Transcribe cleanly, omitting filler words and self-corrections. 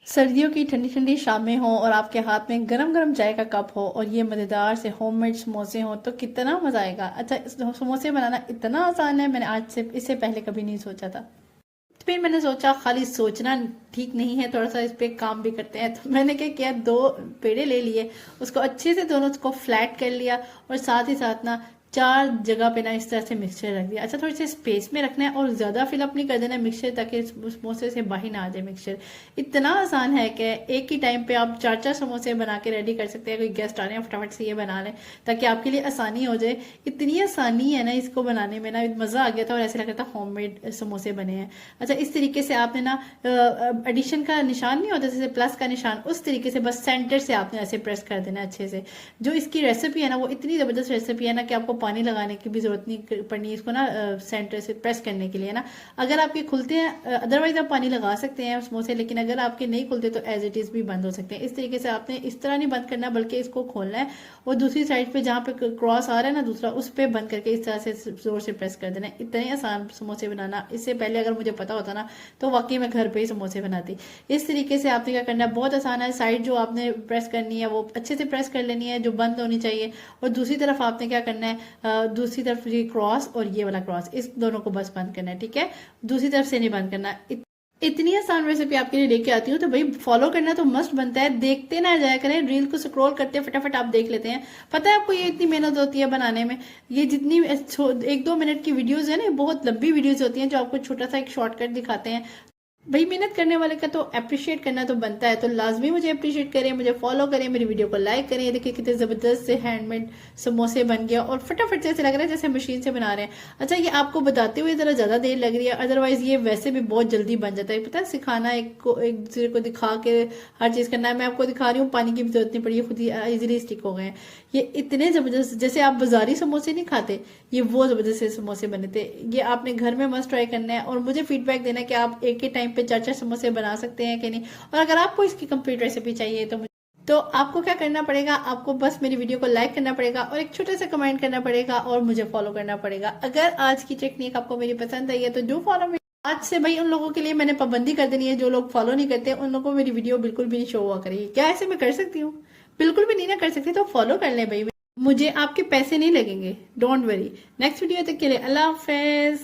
सर्दियों की ठंडी ठंडी शामें हों और आपके हाथ में गरम गरम चाय का कप हो और ये मज़ेदार से होममेड समोसे हों तो कितना मज़ा आएगा। अच्छा, समोसे बनाना इतना आसान है, मैंने आज से इससे पहले कभी नहीं सोचा था। तो फिर मैंने सोचा खाली सोचना ठीक नहीं है, थोड़ा सा इस पे काम भी करते हैं। तो मैंने क्या किया, दो पेड़े ले लिए, उसको अच्छे से दोनों को फ्लैट कर लिया और साथ ही साथ ना चार जगह पे ना इस तरह से मिक्सचर रख दिया। अच्छा, थोड़ी सी स्पेस में रखना है और ज़्यादा फिलअप नहीं कर देना मिक्सचर, ताकि समोसे से बाहर ना आ जाए मिक्सचर। इतना आसान है कि एक ही टाइम पे आप चार चार समोसे बना के रेडी कर सकते हैं। कोई गेस्ट आ रहे हैं फटाफट से ये बना लें ताकि आपके लिए आसानी हो जाए। इतनी आसानी है ना इसको बनाने में, ना मज़ा आ गया था और ऐसे लग रहा था होममेड समोसे बने हैं। अच्छा, इस तरीके से आपने ना एडिशन का निशान नहीं होता जैसे प्लस का निशान, उस तरीके से बस सेंटर से आपने ऐसे प्रेस कर देना अच्छे से। जो इसकी रेसिपी है ना वो इतनी ज़बरदस्त रेसिपी है ना कि आपको पानी लगाने की भी जरूरत नहीं पड़नी इसको ना सेंटर से प्रेस करने के लिए ना। अगर आपके खुलते हैं अदरवाइज आप पानी लगा सकते हैं समोसे, लेकिन अगर आपके नहीं खुलते तो एज इट इज़ भी बंद हो सकते हैं। इस तरीके से आपने इस तरह नहीं बंद करना, बल्कि इसको खोलना है और दूसरी साइड पे जहाँ पे क्रॉस आ रहा है ना दूसरा, उस पर बंद करके इस तरह से जोर से प्रेस कर देना है। इतने आसान समोसे बनाना, इससे पहले अगर मुझे पता होता ना तो वाकई मैं घर पे ही समोसे बनाती। इस तरीके से आपने क्या करना है, बहुत आसान है। साइड जो आपने प्रेस करनी है वो अच्छे से प्रेस कर लेनी है, जो बंद होनी चाहिए। और दूसरी तरफ आपने क्या करना है, दूसरी तरफ ये क्रॉस और ये वाला क्रॉस, इस दोनों को बस बंद करना है, ठीक है। दूसरी तरफ से नहीं बंद करना। इतनी आसान रेसिपी आपके लिए लेके आती हूँ तो भाई फॉलो करना तो मस्ट बनता है। देखते ना जाया करें, रील को स्क्रॉल करते हैं फटाफट आप देख लेते हैं। पता है आपको ये इतनी मेहनत होती है बनाने में। ये जितनी 1-2 मिनट की वीडियोस है ना, बहुत लंबी वीडियोस होती हैं जो आपको छोटा सा एक शॉर्टकट दिखाते हैं। भाई मेहनत करने वाले का तो अप्रिशिएट करना तो बनता है, तो लाजमी मुझे अप्रिशिएट करें, मुझे फॉलो करें, मेरी वीडियो को लाइक करें। देखिए कितने ज़बरदस्त से हैंडमेड समोसे बन गया और फटाफट से ऐसे लग रहा है जैसे मशीन से बना रहे हैं। अच्छा, ये आपको बताते हुए ज़रा ज़्यादा देर लग रही है, अदरवाइज ये वैसे भी बहुत जल्दी बन जाता है। पता है, सिखाना एक दूसरे को दिखा के हर चीज़ करना है। मैं आपको दिखा रही हूँ, पानी की भी जरूरत नहीं पड़ी, खुद ही ईजिली स्टिक हो गए हैं। ये इतने ज़बरदस्त, जैसे आप बाजारी समोसे नहीं खाते, ये वो ज़बरदस्त से समोसे बने थे। ये आपने घर में मस्ट ट्राई करना है और मुझे फीडबैक देना है कि आप एक ही टाइम पे चार चार समोसे बना सकते हैं कि नहीं। और अगर आपको इसकी कंप्लीट रेसिपी चाहिए तो आपको क्या करना पड़ेगा, आपको बस मेरी वीडियो को लाइक करना पड़ेगा और एक छोटे से कमेंट करना पड़ेगा और मुझे फॉलो करना पड़ेगा। अगर आज की टेक्निक आपको मेरी पसंद आई है तो डू फॉलो मी। आज से भाई उन लोगों के लिए मैंने पाबंदी कर देनी है जो लोग फॉलो नहीं करते, उन लोगों को मेरी वीडियो बिल्कुल भी नहीं शो हुआ करेगी। क्या ऐसे मैं कर सकती हूँ? बिल्कुल भी नहीं ना कर सकती, तो फॉलो कर ले भाई। मुझे आपके पैसे नहीं लगेंगे, डोंट वरी। नेक्स्ट वीडियो तक के लिए अल्लाह हाफिज।